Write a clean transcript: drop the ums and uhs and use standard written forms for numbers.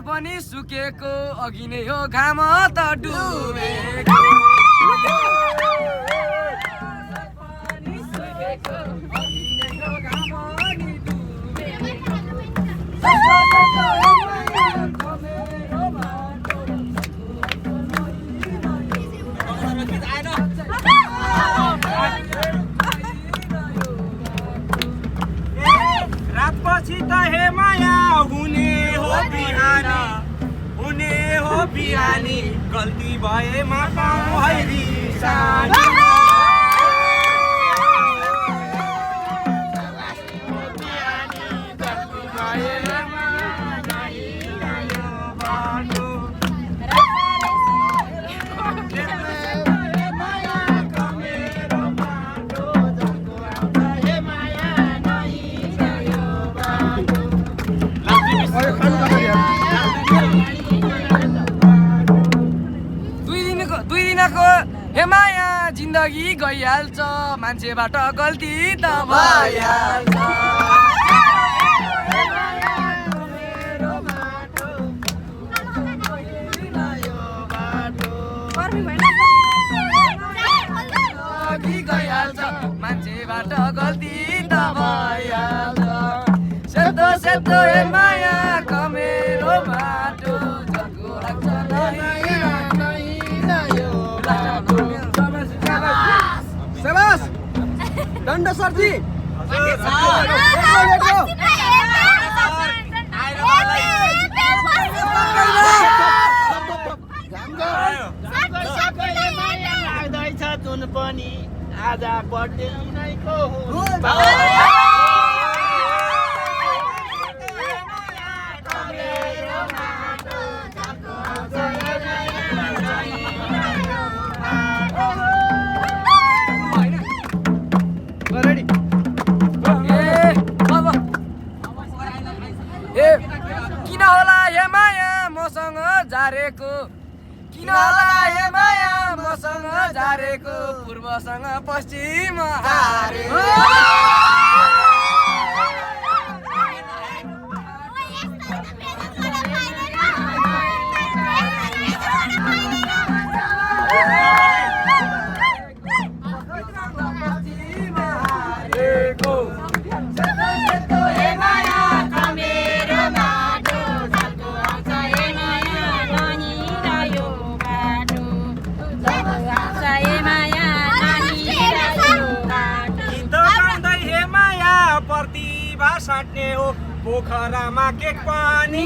पनि सुकेको अघि नै हो घाम त डुबेको रातपछि त हे माया हुने हो बिहानी गल्ती भएमा पाउँ हैरी सानी दुई दिनको हेमाया जिन्दगी गइहाल्छ मान्छेबाट गल्ती त भइहाल्छ गइहाल्छ मान्छेबाट गल्ती त भइहाल्छ सेतो सेतो हेमाया कमेरो बाटो जग्गो लाग्छ Sebas, danda sarji. जुन पनि आज बर्थडे उनीको किन होला हे माया मसँग जारेको किन होला हे माया मसँग जारेको पूर्वसँग पश्चिम हारेको प्रतिभा साट्ने हो पोखरामा केक पनि